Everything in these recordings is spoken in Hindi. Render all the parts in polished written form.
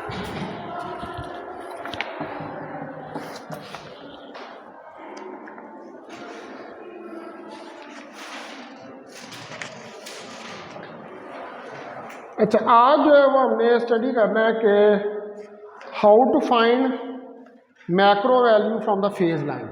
अच्छा, आज जो है वो हमने स्टडी करना है कि how to find macro value from the phase line.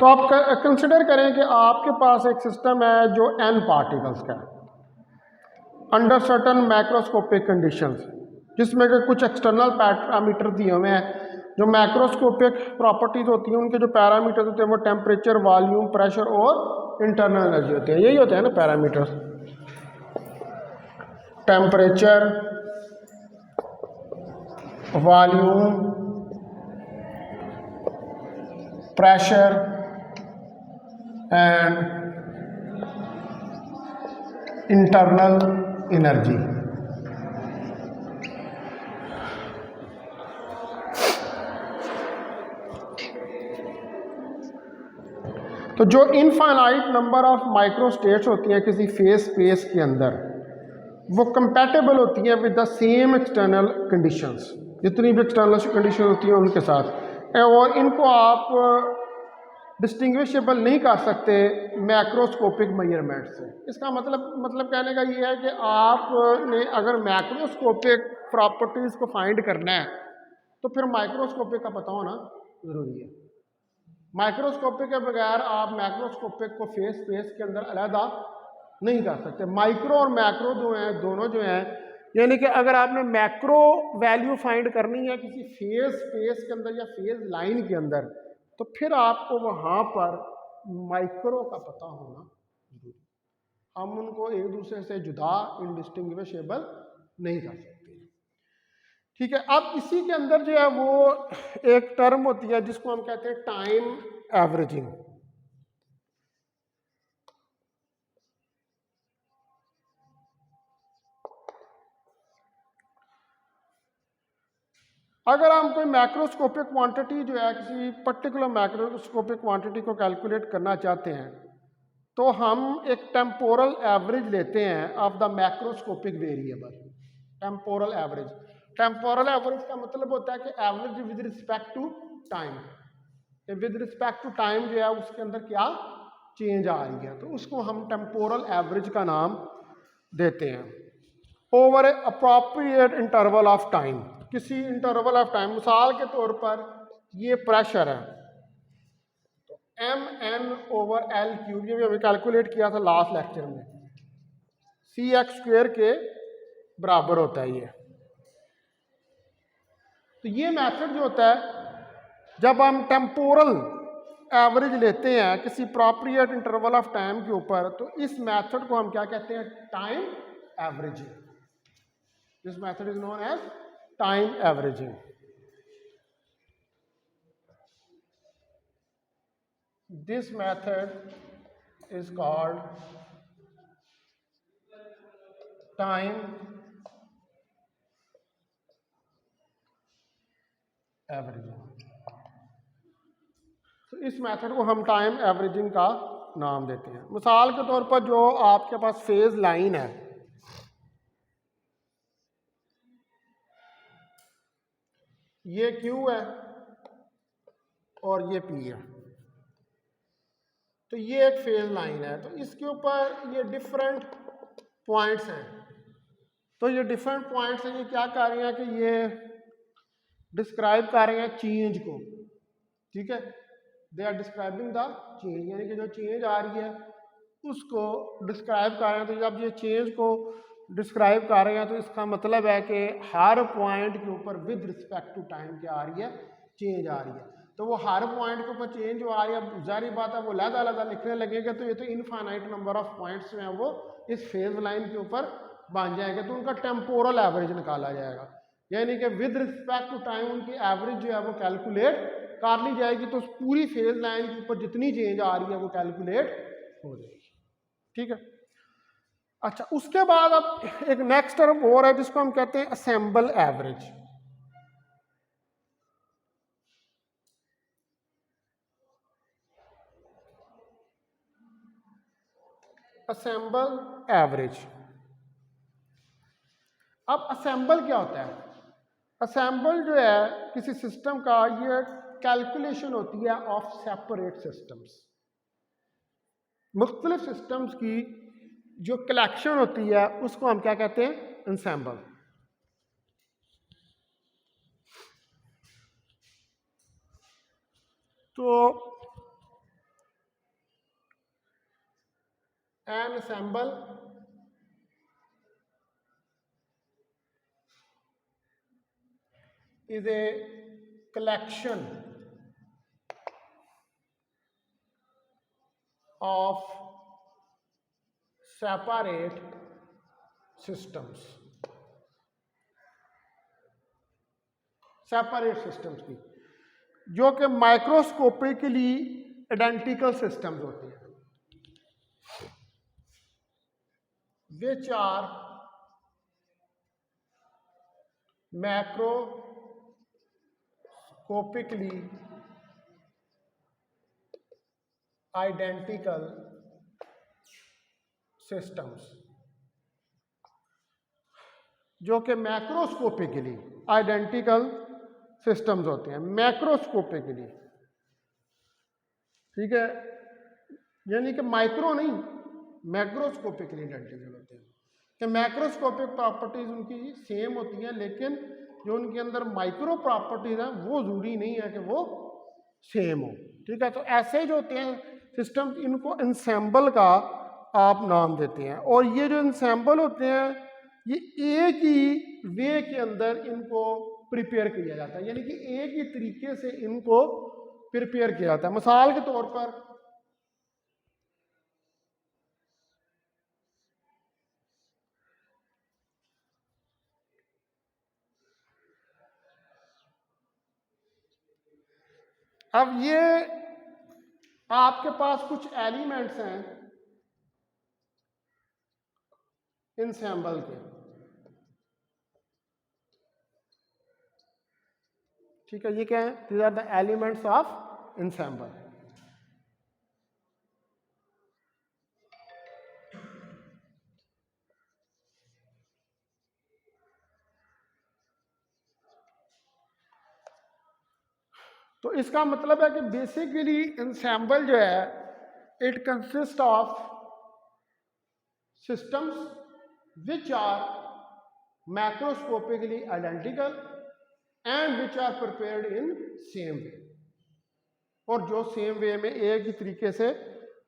तो आप कंसिडर करें कि आपके पास एक सिस्टम है जो n पार्टिकल्स का है अंडर सर्टन मैक्रोस्कोपिक कंडीशंस, जिसमें कि कुछ एक्सटर्नल पैरामीटर दिए हुए हैं। जो मैक्रोस्कोपिक प्रॉपर्टीज होती हैं उनके जो पैरामीटर्स होते हैं वो टेम्परेचर, वॉल्यूम, प्रेशर और इंटरनल एनर्जी होते हैं। यही होते हैं ना parameters, temperature, volume, pressure and internal energy. तो जो infinite number of micro states होती हैं किसी फेज स्पेस के अंदर, वो कंपैटिबल होती हैं with the same external conditions, जितनी भी एक्सटर्नल कंडीशन होती हैं उनके साथ, और इनको आप डिस्टिंग्विशेबल नहीं कर सकते मैक्रोस्कोपिक मेजरमेंट से। इसका मतलब कहने का ये है कि आपने अगर मैक्रोस्कोपिक प्रॉपर्टीज़ को फाइंड करना है तो फिर माइक्रोस्कोपिक का पता होना ज़रूरी है। माइक्रोस्कोपिक के बगैर आप मैक्रोस्कोपिक को फेस स्पेस के अंदर अलहदा नहीं कर सकते। माइक्रो और मैक्रो जो हैं दोनों जो हैं, यानी कि अगर आपने मैक्रो वैल्यू फाइंड करनी है किसी फेज स्पेस के अंदर या फेज लाइन के अंदर, तो फिर आपको वहाँ पर माइक्रो का पता होना जरूरी। हम उनको एक दूसरे से जुदा, इनडिस्टिंग्विशेबल नहीं कर सकते। ठीक है, अब इसी के अंदर जो है वो एक टर्म होती है जिसको हम कहते हैं टाइम एवरेजिंग। अगर हम कोई मैक्रोस्कोपिक क्वांटिटी जो है किसी पर्टिकुलर मैक्रोस्कोपिक क्वांटिटी को कैलकुलेट करना चाहते हैं तो हम एक टेम्पोरल एवरेज लेते हैं of the macroscopic variable. Temporal average, temporal average का मतलब होता है कि average with respect to time. With respect to time जो है उसके अंदर क्या चेंज आ रही है, तो उसको हम टेम्पोरल एवरेज का नाम देते हैं। Over A appropriate interval of time, किसी इंटरवल ऑफ टाइम, मिसाल के तौर पर ये प्रेशर है तो mn/L³ ये भी हमें कैलकुलेट किया था लास्ट लेक्चर में, cx² के बराबर होता है ये। तो ये मेथड जो होता है जब हम टेम्पोरल एवरेज लेते हैं किसी अप्रोप्रिएट इंटरवल ऑफ टाइम के ऊपर, तो इस मेथड को हम क्या कहते हैं, time averaging. This method is known as time averaging. This method is called time averaging। तो इस मेथड को हम टाइम एवरेजिंग का नाम देते हैं। मिसाल के तौर पर जो आपके पास फेज लाइन है, ये Q है और ये P है, तो ये एक फेज लाइन है। तो इसके ऊपर ये डिफरेंट पॉइंट्स हैं, तो ये डिफरेंट पॉइंट्स हैं, ये क्या कर रहे हैं कि ये डिस्क्राइब कर रहे हैं चेंज को। ठीक है, they are describing the change, यानी कि जो चेंज आ रही है उसको डिस्क्राइब कर रहे हैं। तो जब ये चेंज को डिस्क्राइब कर रहे हैं तो इसका मतलब है कि हर पॉइंट के ऊपर विद रिस्पेक्ट टू टाइम क्या आ रही है, चेंज आ रही है। तो वो हर पॉइंट के ऊपर चेंज जो आ रही है, जाहिर बात है वो अलग-अलग लिखने लगेगा, तो ये तो इनफाइनाइट नंबर ऑफ पॉइंट्स जो हैं वो इस फेज लाइन के ऊपर बन जाएंगे, तो उनका टेम्पोरल एवरेज निकाला जाएगा। यानी कि विद रिस्पेक्ट टू टाइम उनकी एवरेज जो है वो कैलकुलेट कर ली जाएगी। तो पूरी फेज लाइन के ऊपर जितनी चेंज आ रही है वो कैलकुलेट हो जाएगी। ठीक है, अच्छा उसके बाद अब एक नेक्स्ट टर्म और है जिसको हम कहते हैं असेंबल एवरेज। असेंबल एवरेज, अब असेंबल क्या होता है? असेंबल जो है किसी सिस्टम का, ये कैलकुलेशन होती है ऑफ सेपरेट सिस्टम्स। मुख्तलिफ सिस्टम्स की जो कलेक्शन होती है उसको हम क्या कहते हैं? ensemble। तो an ensemble is a collection of separate systems, separate systems की जो कि माइक्रोस्कोपिकली आइडेंटिकल सिस्टम्स होते हैं, which are macroscopically identical systems, जो कि मैक्रोस्कोपिकली आइडेंटिकल सिस्टम्स होते हैं, मैक्रोस्कोपिकली। ठीक है, यानी कि माइक्रो नहीं, मैक्रोस्कोपिकली आइडेंटिकल होते हैं कि मैक्रोस्कोपिक प्रॉपर्टीज उनकी सेम होती हैं, लेकिन जो उनके अंदर माइक्रो प्रॉपर्टीज हैं वो जरूरी नहीं है कि वो सेम हो। ठीक है, तो ऐसे जो होते हैं सिस्टम, इनको इंसेंबल का आप नाम देते हैं। और ये जो इंसेंबल होते हैं ये एक ही वे के अंदर इनको प्रिपेयर किया जाता है, यानी कि एक ही तरीके से इनको प्रिपेयर किया जाता है। मिसाल के तौर पर अब ये आपके पास कुछ एलिमेंट्स हैं इंसेंबल के। ठीक है, ये क्या है? These are the elements of ensemble. तो इसका मतलब है कि बेसिकली इंसेंबल जो है it consist of systems which are macroscopically identical and which are prepared in same way, और जो सेम वे में एक ही तरीके से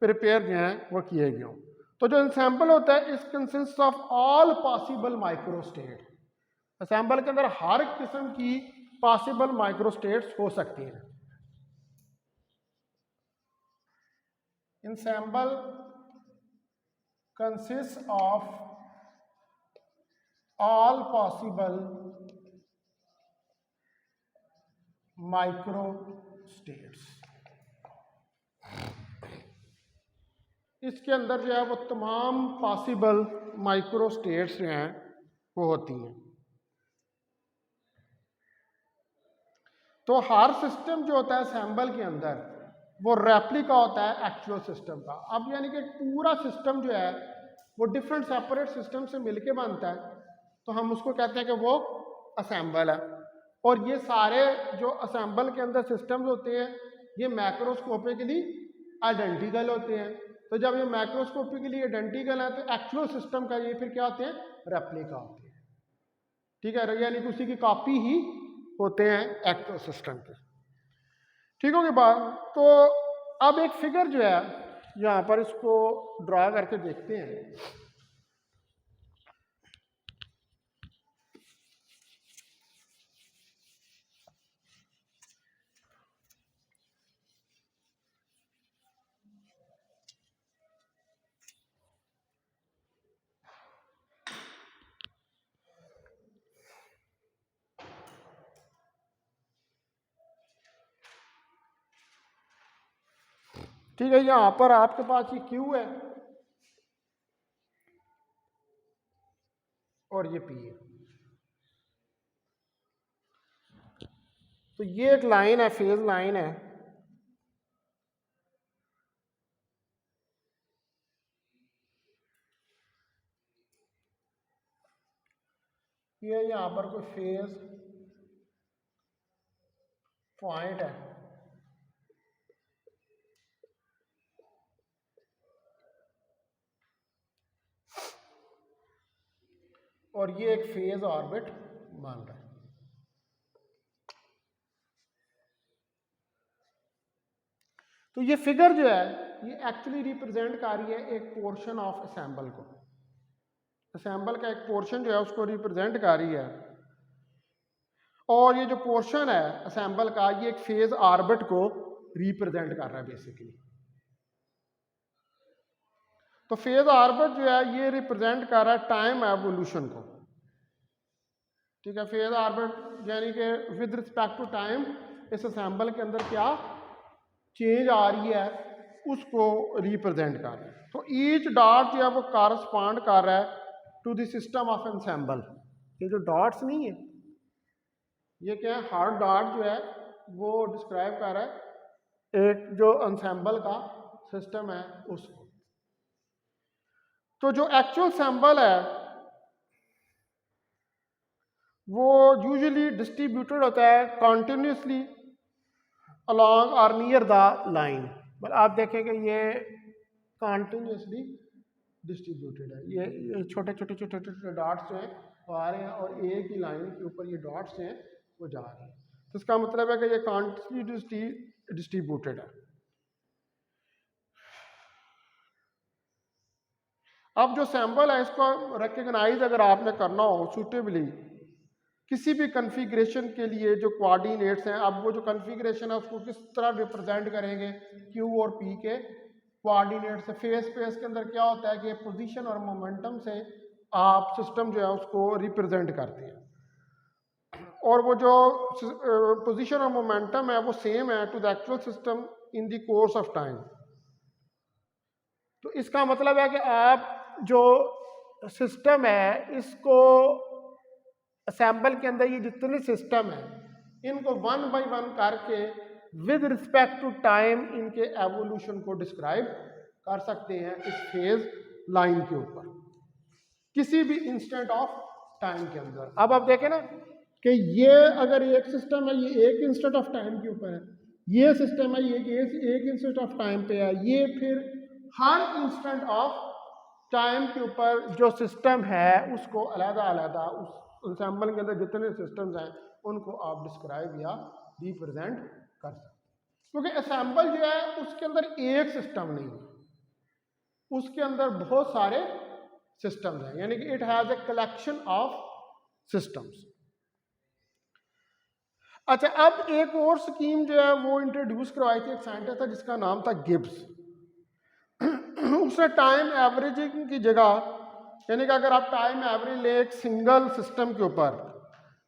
प्रिपेयर जो हैं वो किए गए हों। तो जो इंसेंबल होता है इस consist of all possible microstate. Assemble के अंदर हर किस्म की पॉसिबल माइक्रोस्टेट्स हो सकती हैं। Ensemble consists of all possible microstates। इसके अंदर जो है वो तमाम पॉसिबल माइक्रोस्टेट्स जो हैं वो होती हैं। तो हर सिस्टम जो होता है असेंबल के अंदर वो रेप्लिका होता है एक्चुअल सिस्टम का। अब यानी कि पूरा सिस्टम जो है वो डिफरेंट सेपरेट सिस्टम से मिलके बनता है, तो हम उसको कहते हैं कि वो असेंबल है। और ये सारे जो असेंबल के अंदर सिस्टम्स होते हैं ये मैक्रोस्कोपिकली आइडेंटिकल होते हैं। तो जब ये मैक्रोस्कोपिकली आइडेंटिकल है तो एक्चुअल सिस्टम का ये फिर क्या होते हैं? रेप्लिका होते हैं। ठीक है, यानी कि उसी की कॉपी ही होते हैं एक्चुअल सिस्टम के। ठीक होगी बात? तो अब एक फिगर जो है यहाँ पर इसको ड्रा करके देखते हैं। ठीक है, यहाँ पर आपके पास ये Q है और ये P है। तो ये एक लाइन है, फेज लाइन है। ये यहाँ पर कोई फेज पॉइंट है, और ये एक फेज ऑर्बिट मान रहा है। तो ये फिगर जो है ये एक्चुअली रिप्रेजेंट कर रही है एक पोर्शन ऑफ असेंबल को। असेंबल का एक पोर्शन जो है उसको रिप्रेजेंट कर रही है, और ये जो पोर्शन है असेंबल का ये एक फेज ऑर्बिट को रिप्रेजेंट कर रहा है बेसिकली। तो फेज ऑर्बिट जो है ये रिप्रेजेंट कर रहा है टाइम एवोल्यूशन को। ठीक है, फेज ऑर्बिट यानी कि विद रिस्पेक्ट टू टाइम इस असेंबल के अंदर क्या चेंज आ रही है उसको रिप्रेजेंट कर रहा है। तो ईच डॉट जो है वो कॉरस्पॉन्ड कर रहा है to the system of ensemble. ये जो डॉट्स नहीं है ये क्या है, हर डॉट जो है वो डिस्क्राइब कर रहा है एक जो एंसेंबल का सिस्टम है उसको। तो जो एक्चुअल सैंबल है वो यूजुअली डिस्ट्रीब्यूटेड होता है कॉन्टिन्यूसली अलॉन्ग और नियर द लाइन। मतलब आप देखेंगे ये कॉन्टिन्यूसली डिस्ट्रीब्यूटेड है। ये छोटे छोटे छोटे छोटे डॉट्स जो हैं वो आ रहे हैं और एक ही लाइन के ऊपर ये डॉट्स हैं वो जा रहे हैं। तो इसका मतलब है कि ये कॉन्टिन्यूसली डिस्ट्रीब्यूटेड है। अब जो सैंपल है इसको रिकग्नाइज अगर आपने करना हो सूटेबली किसी भी कन्फिग्रेशन के लिए जो कोऑर्डिनेट्स हैं, अब वो जो कन्फिग्रेशन है उसको किस तरह रिप्रेजेंट करेंगे Q और P के कोऑर्डिनेट से। फेज स्पेस के अंदर क्या होता है कि पोजीशन और मोमेंटम से आप सिस्टम जो है उसको रिप्रेजेंट करते हैं, और वो जो पोजीशन और मोमेंटम है वो सेम है to the actual system in the course of time. तो इसका मतलब है कि आप जो सिस्टम है इसको असेंबल के अंदर ये जितने सिस्टम है इनको वन बाय वन करके विद रिस्पेक्ट टू टाइम इनके एवोल्यूशन को डिस्क्राइब कर सकते हैं इस फेज लाइन के ऊपर किसी भी इंस्टेंट ऑफ टाइम के अंदर। अब आप देखें ना कि ये अगर एक सिस्टम है ये एक इंस्टेंट ऑफ टाइम के ऊपर है, ये सिस्टम है ये एक इंस्टेंट ऑफ टाइम पे है, ये फिर हर इंस्टेंट ऑफ टाइम के ऊपर जो सिस्टम है उसको अलग-अलग उस एंसेंबल के अंदर जितने सिस्टम्स हैं उनको आप डिस्क्राइब या रिप्रेजेंट कर सकते हैं। क्योंकि असेंबल जो है उसके अंदर एक सिस्टम नहीं है, उसके अंदर बहुत सारे सिस्टम्स हैं, यानी कि it has a collection of systems. अच्छा, अब एक और स्कीम जो है वो इंट्रोड्यूस करवाई थी एक साइंटिस्ट था जिसका नाम था गिब्स। उसने टाइम एवरेजिंग की जगह यानी कि अगर आप टाइम एवरेज ले एक सिंगल सिस्टम के ऊपर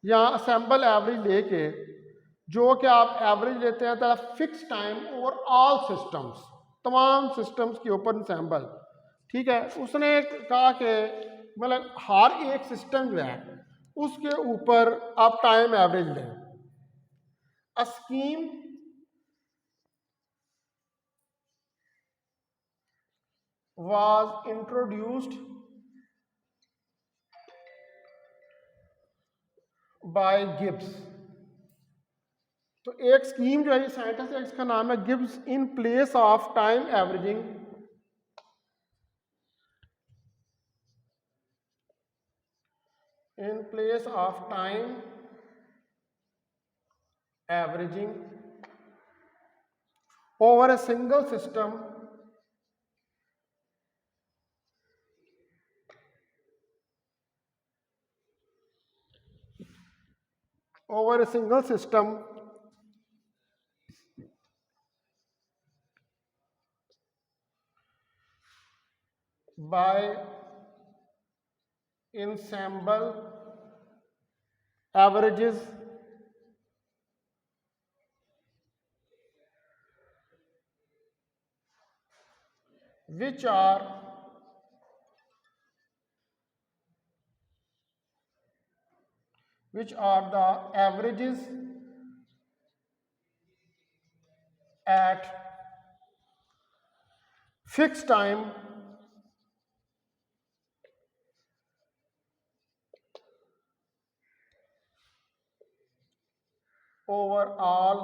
या असेंबल एवरेज लेके जो कि आप एवरेज लेते हैं तो fix time over all systems, तमाम सिस्टम्स के ऊपर असेंबल। ठीक है, उसने कहा कि मतलब हर एक सिस्टम जो है उसके ऊपर आप टाइम एवरेज लें। A scheme was introduced by Gibbs. तो एक स्कीम जो है ये साइंटिस्ट है इसका नाम है Gibbs. In place of time averaging in place of time averaging over a single system by ensemble averages which are the averages at fixed time over all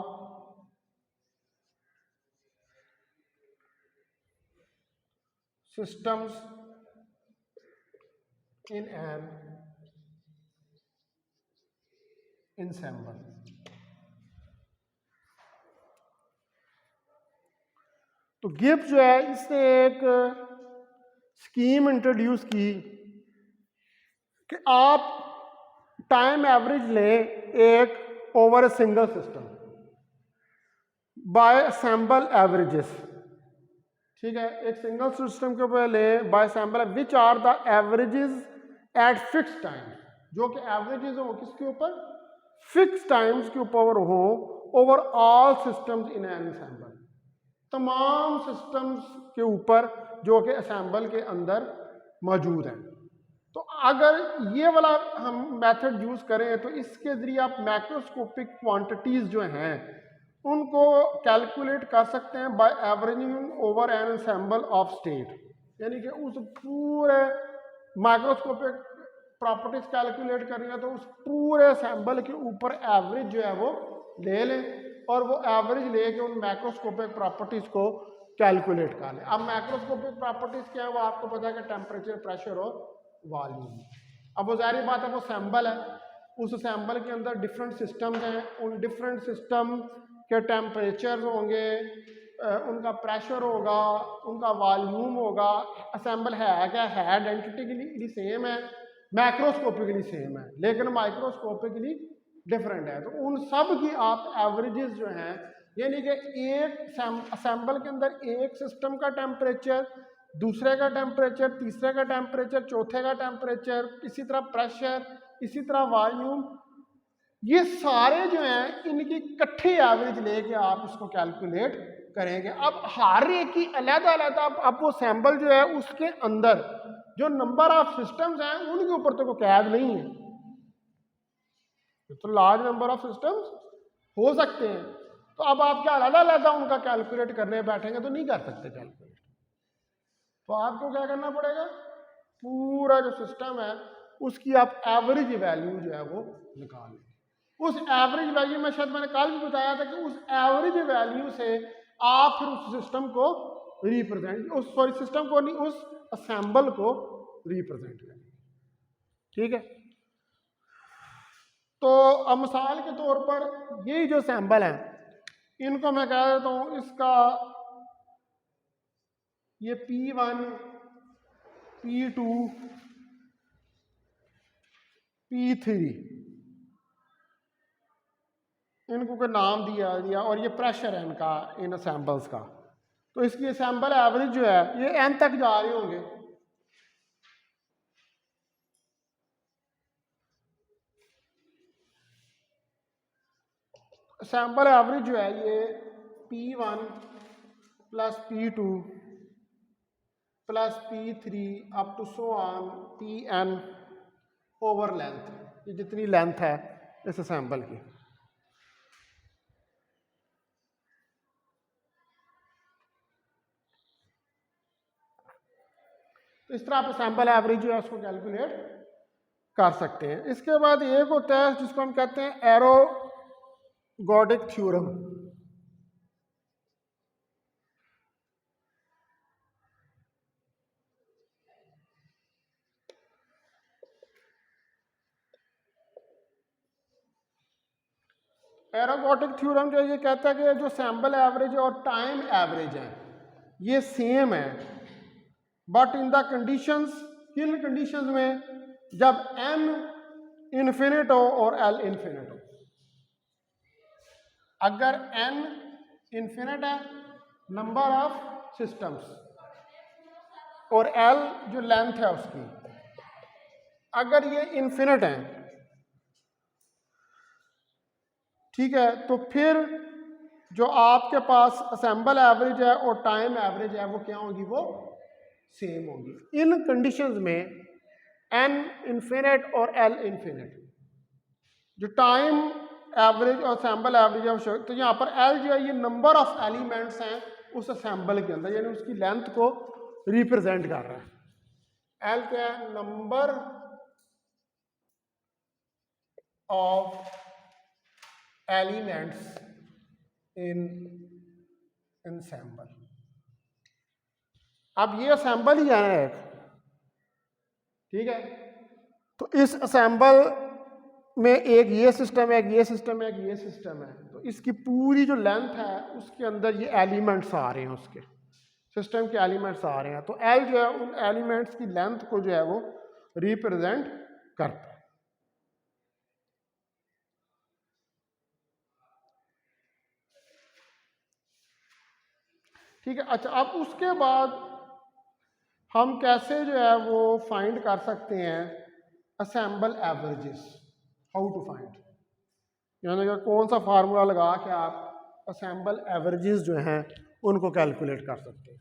systems in an ensemble। तो गिब्स जो है इसने एक स्कीम इंट्रोड्यूस की कि आप टाइम एवरेज लें एक over a single system by sample averages. ठीक है, एक सिंगल सिस्टम के ऊपर लें by sample which are the averages at fix time, जो कि एवरेजेस हो किसके ऊपर, फिक्स टाइम्स के ऊपर हो over all systems in an ensemble, तमाम सिस्टम्स के ऊपर जो कि असेंबल के अंदर मौजूद हैं। तो अगर ये वाला हम मेथड यूज़ करें तो इसके ज़रिए आप मैक्रोस्कोपिक क्वांटिटीज़ जो हैं उनको कैलकुलेट कर सकते हैं by averaging over an ensemble of state, यानी कि उस पूरे माइक्रोस्कोपिक प्रॉपर्टीज कैलकुलेट करनी है तो उस पूरे असेंबल के ऊपर एवरेज जो है वो ले लें और वो एवरेज लेके उन मैक्रोस्कोपिक प्रॉपर्टीज को कैलकुलेट कर लें। अब मैक्रोस्कोपिक प्रॉपर्टीज क्या है वो आपको पता है कि टेम्परेचर, प्रेशर और वॉल्यूम। अब वो जाहिर बात है वो सैम्बल है, उस सैम्बल के अंदर डिफरेंट सिस्टम्स हैं, उन डिफरेंट सिस्टम के टेम्परेचर होंगे, उनका प्रेशर होगा, उनका वॉल्यूम होगा। असेंबल है क्या है, आइडेंटिटिकली सेम है, मैक्रोस्कोपिकली सेम है, लेकिन माइक्रोस्कोपिकली डिफरेंट है। तो उन सब की आप एवरेजेस जो हैं, यानी कि एक असेंबल के अंदर एक सिस्टम का टेम्परेचर, दूसरे का टेम्परेचर, तीसरे का टेम्परेचर, चौथे का टेम्परेचर, इसी तरह प्रेशर, इसी तरह वॉल्यूम, ये सारे जो हैं इनकी इकट्ठी एवरेज लेके आप इसको कैलकुलेट करेंगे। अब हर एक की अलग-अलग अब वो सैंपल जो है उसके अंदर जो नंबर ऑफ सिस्टम्स हैं उनके ऊपर तो कोई कैद नहीं है, तो लार्ज नंबर ऑफ सिस्टम्स हो सकते हैं। तो अब आप क्या अलग-अलग उनका कैलकुलेट करने बैठेंगे तो नहीं कर सकते कैलकुलेट। तो आपको क्या करना पड़ेगा, पूरा जो सिस्टम है उसकी आप एवरेज वैल्यू जो है वो निकालें। उस एवरेज वैल्यू में शायद मैंने कल भी बताया था कि उस एवरेज वैल्यू से आप फिर उस सिस्टम को रिप्रेजेंट, उस सॉरी सिस्टम को नहीं, उस असेंबल को रिप्रेजेंट करें। ठीक है, तो अब मिसाल के तौर पर यही जो सैंपल है इनको मैं कह देता हूँ, इसका ये P1, P2, P3 इनको कोई नाम दिया और ये प्रेशर है इनका, इन सैंपल्स का। तो इसकी सैंपल एवरेज जो है ये n तक जा रहे होंगे। सैंपल एवरेज जो है ये P1 plus P2 plus P3 up to so on Pn over length, ये जितनी लेंथ है इस सैंपल की। तो इस तरह आप सैंपल एवरेज जो है उसको कैलकुलेट कर सकते हैं। इसके बाद एक होता है जिसको हम कहते हैं एरोगोडिक थ्योरम। एरोगोडिक थ्योरम जो ये कहता है कि जो सैंपल एवरेज और टाइम एवरेज है ये सेम है, बट इन द कंडीशंस, किन कंडीशंस में, जब n इन्फिनिट हो और l इन्फिनिट हो। अगर n इन्फिनिट है नंबर ऑफ सिस्टम्स और l जो लेंथ है उसकी, अगर ये इन्फिनिट है, ठीक है, तो फिर जो आपके पास असेंबल एवरेज है और टाइम एवरेज है वो क्या होगी, वो सेम होगी। इन कंडीशंस में एन इन्फिनिट और एल इन्फिनिट, जो टाइम एवरेज और असेंबल एवरेज है, तो यहाँ पर एल जो है ये नंबर ऑफ एलिमेंट्स हैं उस असेंबल के अंदर, यानी उसकी लेंथ को रिप्रेजेंट कर रहा है। एल क्या है, number of elements in ensemble। अब ये असेंबल ही है ना एक, ठीक है। तो इस असेंबल में एक ये सिस्टम है, एक ये सिस्टम है, एक ये सिस्टम है, तो इसकी पूरी जो लेंथ है उसके अंदर ये एलिमेंट्स आ रहे हैं, उसके सिस्टम के एलिमेंट्स आ रहे हैं। तो एल जो है उन एलिमेंट्स की लेंथ को जो है वो रिप्रेजेंट करता है। ठीक है। अच्छा, अब उसके बाद हम कैसे जो है वो फाइंड कर सकते हैं ensemble averages, how to find, यानी कि कौन सा फार्मूला लगा के आप असेंबल एवरेजेस जो हैं उनको कैलकुलेट कर सकते हैं।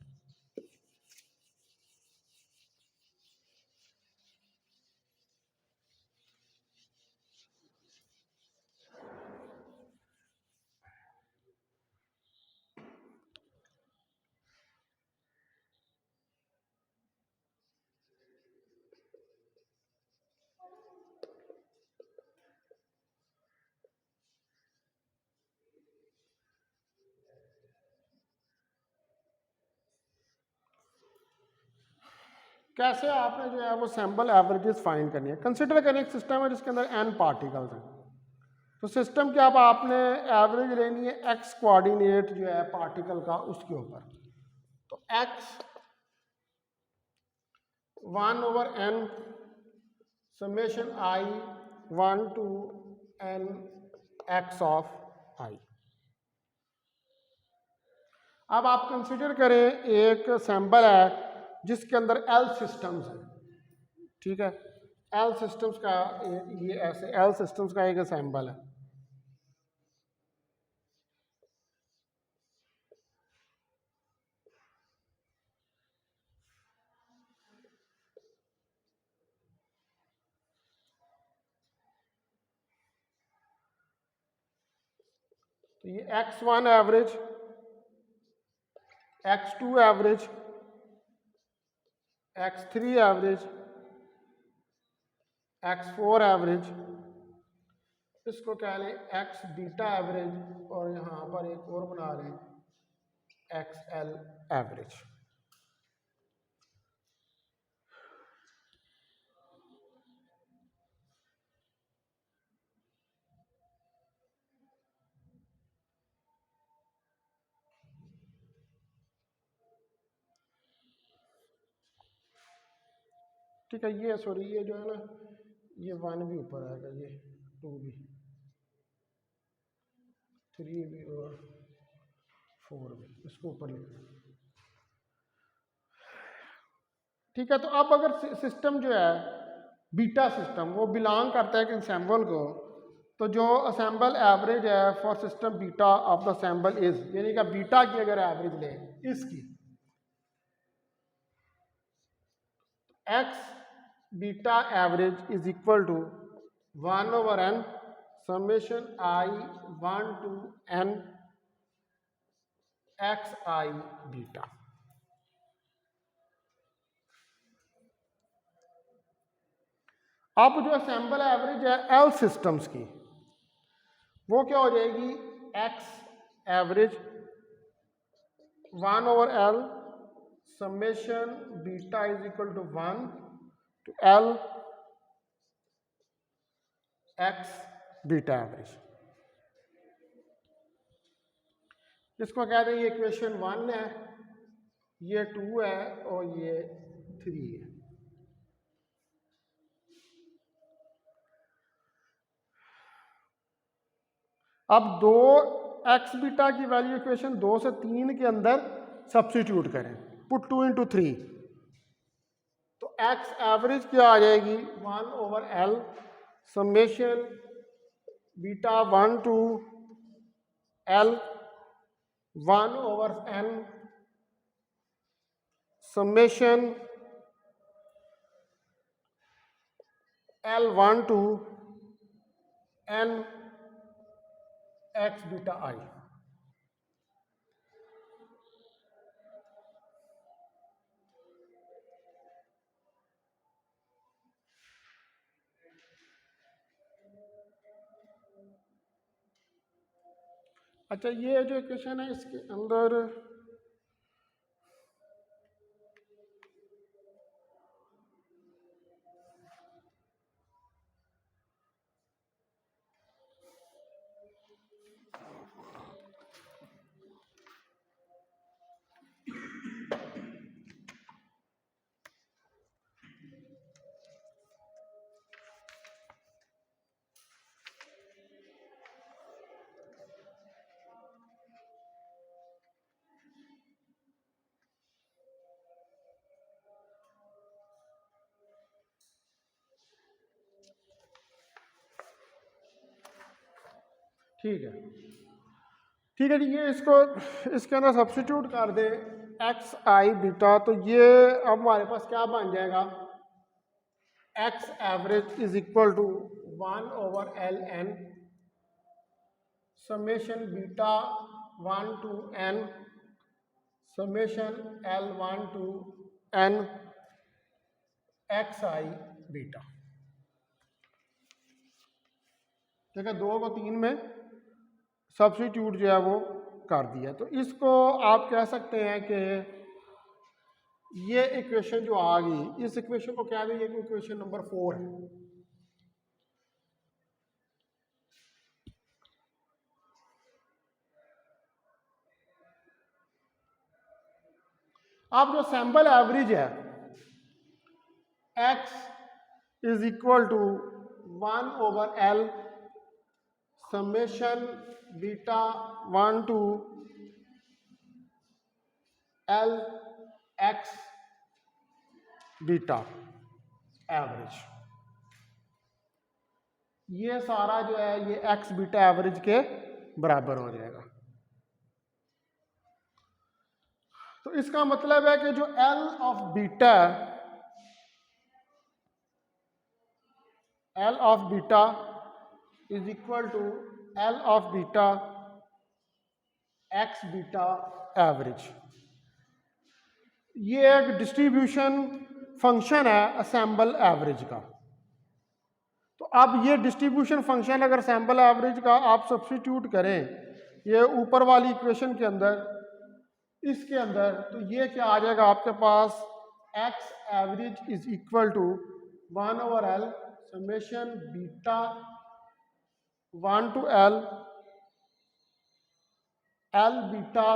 कैसे आपने जो है वो सैम्पल एवरेजेस फाइंड करनी है। कंसिडर करें एक सिस्टम है जिसके अंदर n पार्टिकल्स हैं, तो सिस्टम क्या, अब आपने एवरेज लेनी है x कोऑर्डिनेट जो है पार्टिकल का उसके ऊपर। तो x 1/n summation i 1 to n x of i। अब आप कंसिडर करें एक सैंपल है जिसके अंदर एल सिस्टम्स हैं, ठीक है। एल सिस्टम्स का ये ऐसे एल सिस्टम्स का एक सैंपल है। तो ये x1 average, x2 average, x3 average, x4 average, इसको कह लें x बीटा एवरेज, और यहाँ पर एक और बना लें xl एवरेज। ठीक है, ये सॉरी ये जो है ना, ये 1 भी ऊपर आएगा, ये 2 भी, 3 भी और 4 भी, इसको ऊपर लिखना। ठीक है। तो अब अगर सिस्टम जो है बीटा सिस्टम वो बिलोंग करता है एक ensemble को, तो जो असेंबल एवरेज है for system beta of the ensemble is, यानी कि बीटा की अगर एवरेज लें इसकी, X beta average is equal to 1/n summation i 1 to n xi beta. अब जो असेंबल एवरेज है एल सिस्टम्स की, वो क्या हो जाएगी, X average 1/l summation beta is equal to 1 to l x beta average. इसको कहते हैं ये इक्वेशन 1 है, ये 2 है और ये 3 है। अब दो एक्स बीटा की वैल्यू इक्वेशन 2 से 3 के अंदर सब्स्टिट्यूट करें, पुट 2 into 3, तो एक्स एवरेज क्या आ जाएगी, 1/l summation beta 1 to l 1/n summation L1 to n x beta I। अच्छा, ये जो इक्वेशन है इसके अंदर ठीक है, ठीक है जी, ये इसको इसके अंदर सब्स्टिट्यूट कर दे एक्स आई बीटा, तो ये अब हमारे पास क्या बन जाएगा, X average is equal to 1/ln summation beta 1 to n summation L1 to n X I beta. ठीक है, 2 को 3 में सब्स्टिट्यूट जो है वो कर दिया, तो इसको आप कह सकते हैं कि ये इक्वेशन जो आ गई, इस इक्वेशन को कह देंगे कि इक्वेशन नंबर 4 है। अब जो सैंपल एवरेज है x is equal to 1/l summation beta 1 to l x beta average, ये सारा जो है ये x बीटा एवरेज के बराबर हो जाएगा। तो इसका मतलब है कि जो L of beta, L of beta is equal to L of beta x beta average, ये एक डिस्ट्रीब्यूशन फंक्शन है असेंबल एवरेज का। तो अब ये डिस्ट्रीब्यूशन फंक्शन अगर सैंपल एवरेज का आप सब्स्टिट्यूट करें ये ऊपर वाली इक्वेशन के अंदर, इसके अंदर, तो ये क्या आ जाएगा आपके पास, x average is equal to 1/l summation beta 1 to l beta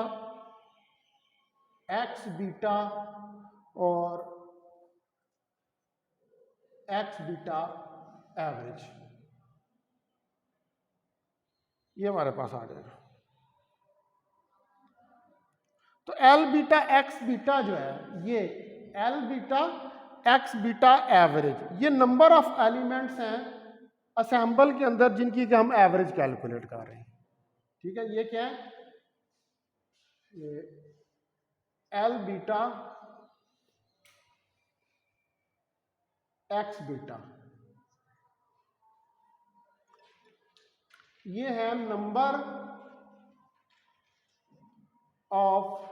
x beta और एक्स बीटा एवरेज, ये हमारे पास आ जाएगा। तो एल बीटा एक्स बीटा जो है, ये L beta x beta average, ये नंबर ऑफ एलिमेंट्स हैं असेंबल के अंदर जिनकी कि हम एवरेज कैलकुलेट कर रहे हैं। ठीक है, ये क्या है, ये एल बीटा एक्स बीटा, ये है number of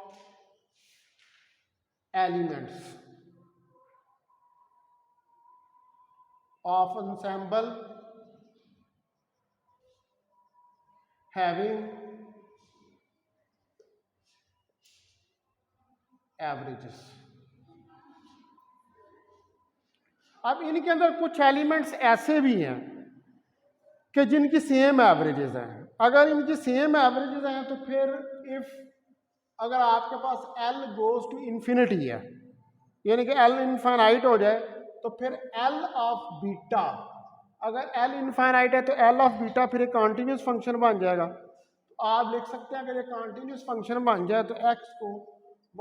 elements of ensemble having averages। अब इनके अंदर कुछ एलिमेंट्स ऐसे भी हैं कि जिनकी सेम एवरेजेस हैं। अगर इनकी सेम एवरेजेस हैं तो फिर इफ अगर आपके पास L गोज टू इन्फिनिटी है, यानी कि L इनफाइनाइट हो जाए, तो फिर L ऑफ बीटा, अगर L इनफाइनाइट है तो L ऑफ बीटा फिर एक कॉन्टिन्यूस फंक्शन बन जाएगा। तो आप लिख सकते हैं अगर ये कॉन्टिन्यूस फंक्शन बन जाए तो x को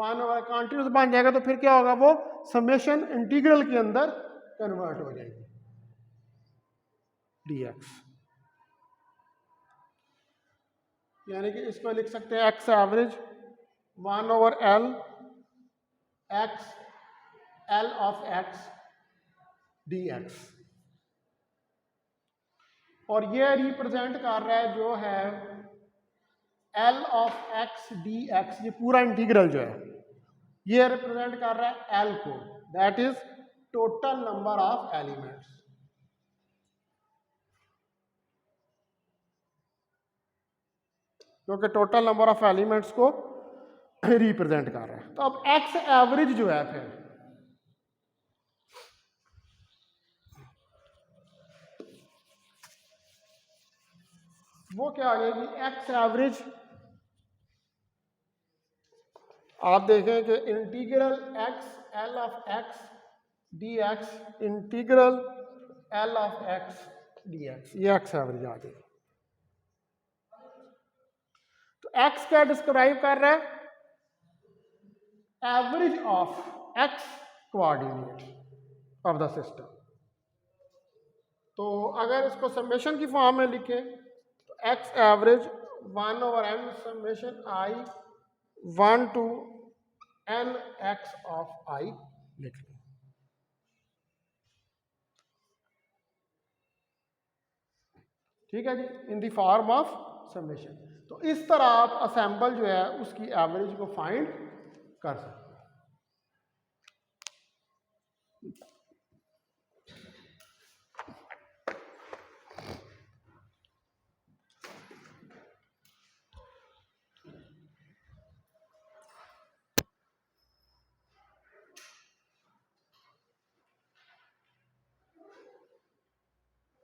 1 और कॉन्टिन्यूस बन जाएगा, तो फिर क्या होगा, वो समेशन इंटीग्रल के अंदर कन्वर्ट हो जाएगी dx। यानी कि इसको लिख सकते हैं x average 1/L x L of x d x, और ये रिप्रेजेंट कर रहा है जो है L of x d x, ये पूरा इंटीग्रल जो है ये रिप्रेजेंट कर रहा है L को, that is total number of elements. क्योंकि टोटल नंबर ऑफ एलिमेंट्स को रिप्रेजेंट कर रहा है। तो अब एक्स एवरेज जो है फिर वो क्या आ जाएगी, एक्स एवरेज आप देखें कि integral x l of x d x integral l of x d x, ये एक्स एवरेज आ गई। तो एक्स क्या डिस्क्राइब कर रहा है, average of x coordinate of the system. तो अगर इसको समेशन की फॉर्म में लिखें तो x average 1/n summation i 1 to n x of i लिख लें। ठीक है जी, in the form of summation. तो इस तरह आप असेंबल जो है उसकी एवरेज को फाइंड कर सकते हैं।